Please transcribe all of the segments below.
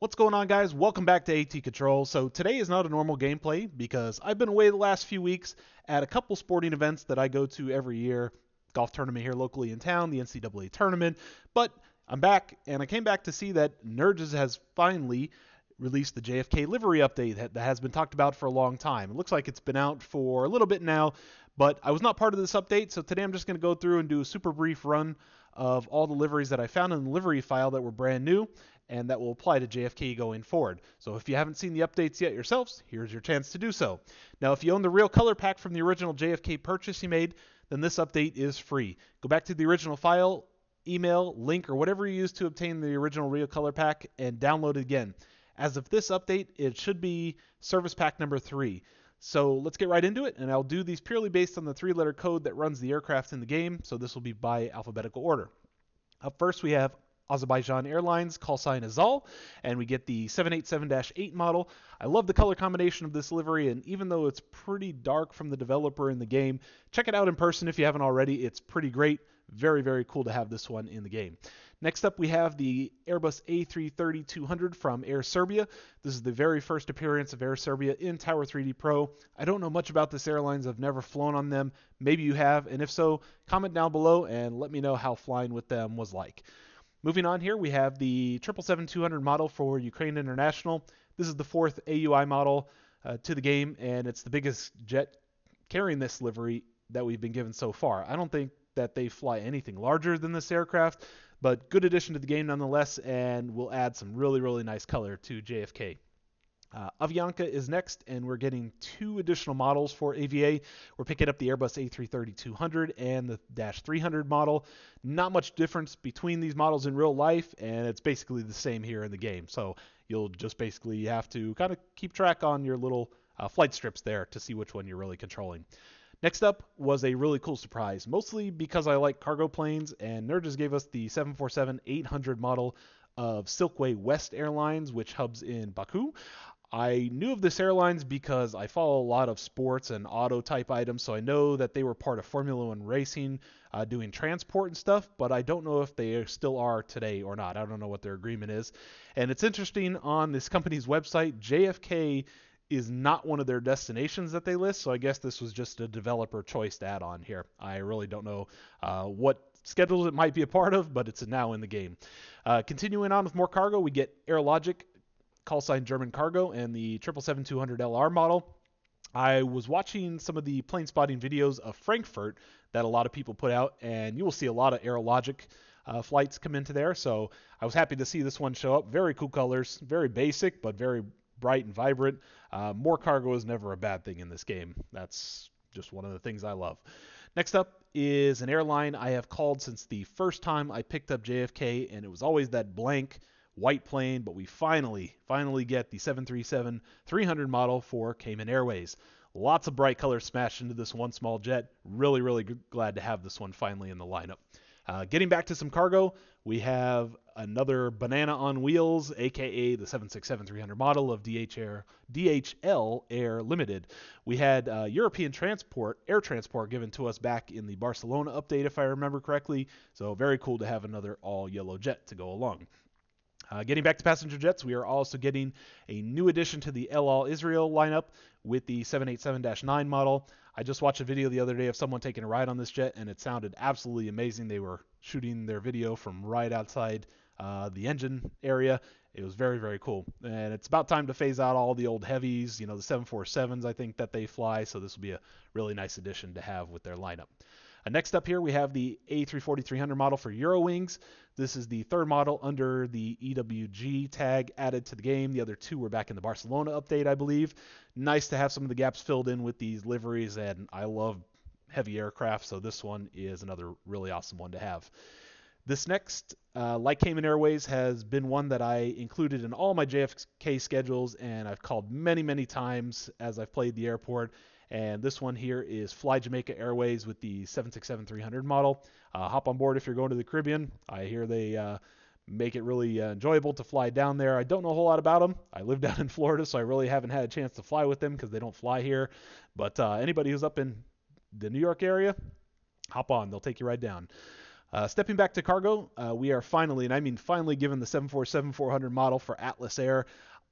What's going on, guys? Welcome back to ATControl. So today is not a normal gameplay because I've been away the last few weeks at a couple sporting events that I go to every year. Golf tournament here locally in town, the NCAA tournament. But I'm back, and I came back to see that Nerds has finally released the JFK livery update that has been talked about for a long time. It looks like it's been out for a little bit now, but I was not part of this update, so today I'm just going to go through and do a super brief run of all the liveries that I found in the livery file that were brand new and that will apply to JFK going forward. So if you haven't seen the updates yet yourselves, here's your chance to do so. Now, if you own the real color pack from the original JFK purchase you made, then this update is free. Go back to the original file, email, link, or whatever you used to obtain the original real color pack and download it again. As of this update, it should be service pack number 3. So let's get right into it, and I'll do these purely based on the 3-letter code that runs the aircraft in the game, so this will be by alphabetical order. Up first, we have Azerbaijan Airlines, call sign Azal, and we get the 787-8 model. I love the color combination of this livery, and even though it's pretty dark from the developer in the game, check it out in person if you haven't already. It's pretty great. Very, very cool to have this one in the game. Next up, we have the Airbus A330-200 from Air Serbia. This is the very first appearance of Air Serbia in Tower 3D Pro. I don't know much about this airlines. I've never flown on them. Maybe you have, and if so, comment down below and let me know how flying with them was like. Moving on here, we have the 777-200 model for Ukraine International. This is the 4th AUI model to the game, and it's the biggest jet carrying this livery that we've been given so far. I don't think that they fly anything larger than this aircraft, but good addition to the game nonetheless, and will add some really, really nice color to JFK. Avianca is next, and we're getting 2 additional models for AVA. We're picking up the Airbus A330-200 and the -300 model. Not much difference between these models in real life, and it's basically the same here in the game. So you'll just basically have to kind of keep track on your little flight strips there to see which one you're really controlling. Next up was a really cool surprise, mostly because I like cargo planes, and Nerd just gave us the 747-800 model of Silkway West Airlines, which hubs in Baku. I knew of this airlines because I follow a lot of sports and auto type items, so I know that they were part of Formula One racing, doing transport and stuff, but I don't know if they still are today or not. I don't know what their agreement is. And it's interesting, on this company's website, JFK is not one of their destinations that they list, so I guess this was just a developer choice to add on here. I really don't know what schedules it might be a part of, but it's now in the game. Continuing on with more cargo, we get AirLogic, call sign German Cargo, and the 777-200LR model. I was watching some of the plane spotting videos of Frankfurt that a lot of people put out, and you will see a lot of AirLogic flights come into there, so I was happy to see this one show up. Very cool colors, very basic, but very bright and vibrant. More cargo is never a bad thing in this game. That's just one of the things I love. Next up is an airline I have called since the first time I picked up JFK, and it was always that blank white plane, but we finally get the 737-300 model for Cayman Airways. Lots of bright colors smashed into this one small jet. Really, really glad to have this one finally in the lineup. Getting back to some cargo, we have another banana on wheels, aka the 767-300 model of DHL Air Limited. We had European air transport given to us back in the Barcelona update, if I remember correctly. So very cool to have another all-yellow jet to go along. Getting back to passenger jets, we are also getting a new addition to the El Al Israel lineup with the 787-9 model. I just watched a video the other day of someone taking a ride on this jet, and it sounded absolutely amazing. They were shooting their video from right outside the engine area. It was very, very cool. And it's about time to phase out all the old heavies, the 747s I think that they fly, so this will be a really nice addition to have with their lineup. Next up here, we have the A340-300 model for Eurowings. This is the 3rd model under the EWG tag added to the game. The other 2 were back in the Barcelona update, I believe. Nice to have some of the gaps filled in with these liveries, and I love heavy aircraft, so this one is another really awesome one to have. This next, like Cayman Airways, has been one that I included in all my JFK schedules, and I've called many, many times as I've played the airport. And this one here is Fly Jamaica Airways with the 767-300 model. Hop on board if you're going to the Caribbean. I hear they make it really enjoyable to fly down there. I don't know a whole lot about them. I live down in Florida, so I really haven't had a chance to fly with them because they don't fly here. But anybody who's up in the New York area, hop on. They'll take you right down. Stepping back to cargo, we are finally, and I mean finally, given the 747-400 model for Atlas Air.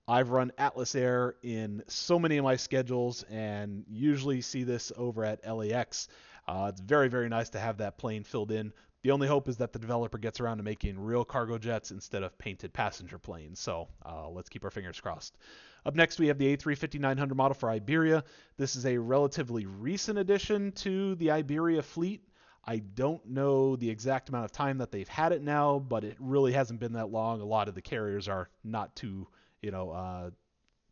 I've run Atlas Air in so many of my schedules and usually see this over at LAX. It's very, very nice to have that plane filled in. The only hope is that the developer gets around to making real cargo jets instead of painted passenger planes. So let's keep our fingers crossed. Up next, we have the A350-900 model for Iberia. This is a relatively recent addition to the Iberia fleet. I don't know the exact amount of time that they've had it now, but it really hasn't been that long. A lot of the carriers are not too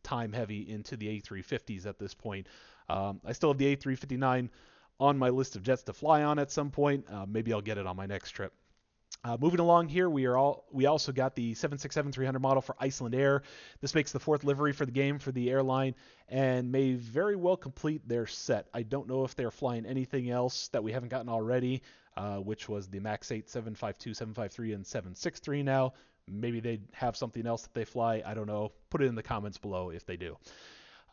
time heavy into the A350s at this point. I still have the A359 on my list of jets to fly on at some point. Maybe I'll get it on my next trip. Moving along here, we also got the 767-300 model for Iceland Air. This makes the 4th livery for the game for the airline and may very well complete their set. I don't know if they're flying anything else that we haven't gotten already, which was the MAX 8, 752, 753, and 763 now. Maybe they have something else that they fly. I don't know. Put it in the comments below if they do.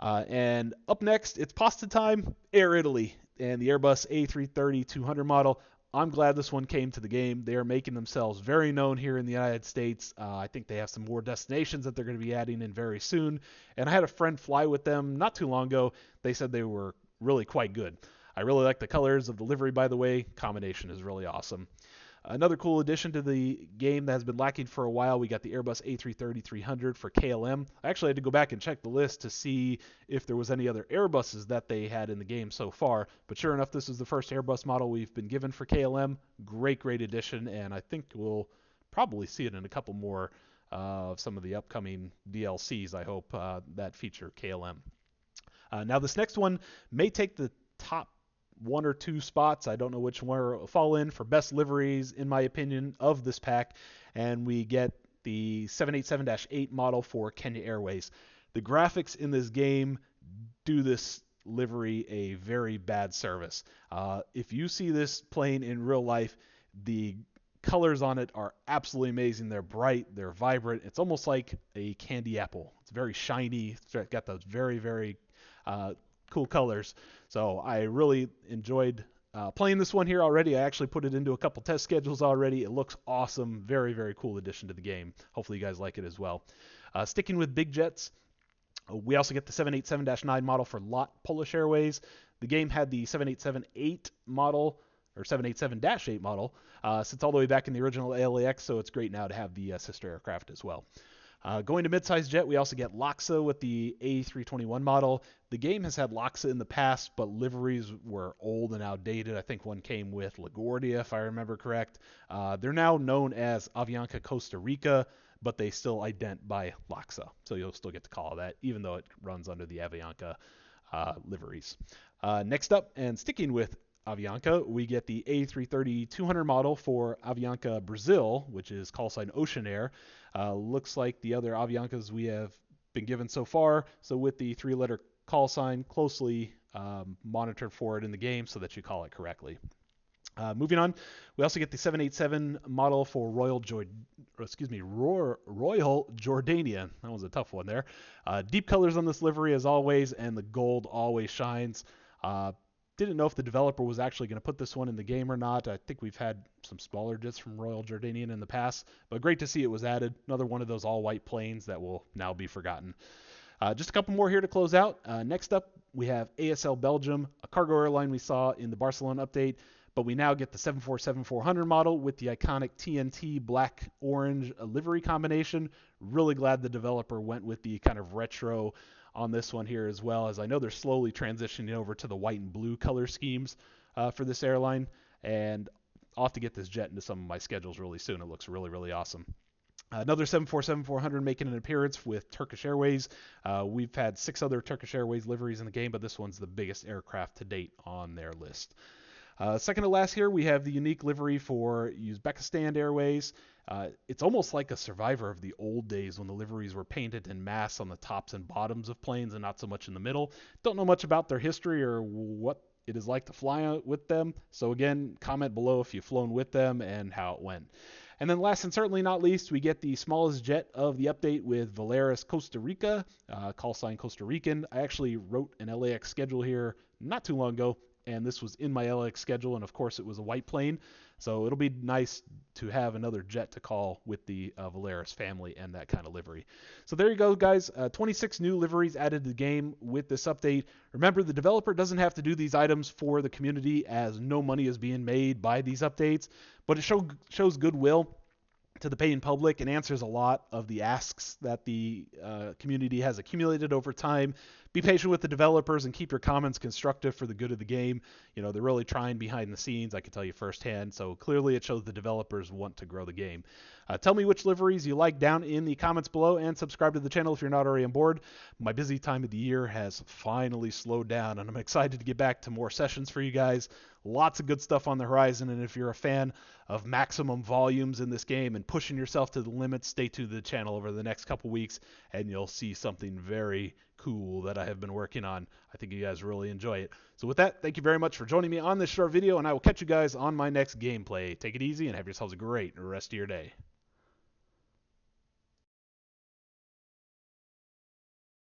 And up next, it's pasta time, Air Italy, and the Airbus A330-200 model. I'm glad this one came to the game. They are making themselves very known here in the United States. I think they have some more destinations that they're going to be adding in very soon. And I had a friend fly with them not too long ago. They said they were really quite good. I really like the colors of the livery, by the way. Combination is really awesome. Another cool addition to the game that has been lacking for a while, we got the Airbus A330-300 for KLM. I actually had to go back and check the list to see if there was any other Airbuses that they had in the game so far. But sure enough, this is the first Airbus model we've been given for KLM. Great, great addition, and I think we'll probably see it in a couple more of some of the upcoming DLCs, I hope, that feature KLM. Now, this next one may take the top 1 or 2 spots. I don't know which one will fall in for best liveries, in my opinion, of this pack. And we get the 787-8 model for Kenya Airways. The graphics in this game do this livery a very bad service. If you see this plane in real life, the colors on it are absolutely amazing. They're bright, they're vibrant. It's almost like a candy apple. It's very shiny. It's got those very, very cool colors. So I really enjoyed playing this one here already. I actually put it into a couple test schedules already. It looks awesome. Very, very cool addition to the game. Hopefully you guys like it as well. Sticking with big jets, we also get the 787-9 model for LOT Polish Airways. The game had the 787-8 model, or 787-8 model, since all the way back in the original LAX, so it's great now to have the sister aircraft as well. Going to midsize jet, we also get LAXA with the A321 model. The game has had LAXA in the past, but liveries were old and outdated. I think one came with LaGuardia, if I remember correct. They're now known as Avianca Costa Rica, but they still ident by LAXA. So you'll still get to call it that, even though it runs under the Avianca liveries. Next up, and sticking with Avianca, we get the A330-200 model for Avianca Brazil, which is call sign Ocean Air. Looks like the other Aviancas we have been given so far, so with the 3-letter call sign closely monitored for it in the game so that you call it correctly. Moving on, we also get the 787 model for Royal Jordania. That was a tough one there. Deep colors on this livery as always, and the gold always shines. Didn't know if the developer was actually going to put this one in the game or not. I think we've had some smaller jets from Royal Jordanian in the past, but great to see it was added. Another one of those all-white planes that will now be forgotten. Just a couple more here to close out. Next up, we have ASL Belgium, a cargo airline we saw in the Barcelona update, but we now get the 747-400 model with the iconic TNT black-orange livery combination. Really glad the developer went with the kind of retro on this one here, as well as I know they're slowly transitioning over to the white and blue color schemes for this airline, and I'll have to get this jet into some of my schedules really soon. It looks really, really awesome. Another 747-400 making an appearance with Turkish Airways. We've had 6 other Turkish Airways liveries in the game, but this one's the biggest aircraft to date on their list. Second to last here, we have the unique livery for Uzbekistan Airways. It's almost like a survivor of the old days when the liveries were painted in mass on the tops and bottoms of planes and not so much in the middle. Don't know much about their history or what it is like to fly with them. So again, comment below if you've flown with them and how it went. And then last and certainly not least, we get the smallest jet of the update with Volaris Costa Rica, call sign Costa Rican. I actually wrote an LAX schedule here not too long ago, and this was in my LAX schedule, and of course it was a white plane. So it'll be nice to have another jet to call with the Valeris family and that kind of livery. So there you go, guys. 26 new liveries added to the game with this update. Remember, the developer doesn't have to do these items for the community, as no money is being made by these updates, but it shows goodwill to the paying public and answers a lot of the asks that the community has accumulated over time. Be patient with the developers and keep your comments constructive for the good of the game. They're really trying behind the scenes, I can tell you firsthand. So clearly it shows the developers want to grow the game. Tell me which liveries you like down in the comments below, and subscribe to the channel if you're not already on board. My busy time of the year has finally slowed down, and I'm excited to get back to more sessions for you guys. Lots of good stuff on the horizon, and if you're a fan of maximum volumes in this game and pushing yourself to the limits, stay tuned to the channel over the next couple weeks, and you'll see something very cool that I have been working on. I think you guys really enjoy it. So with that, thank you very much for joining me on this short video, and I will catch you guys on my next gameplay. Take it easy and have yourselves a great rest of your day.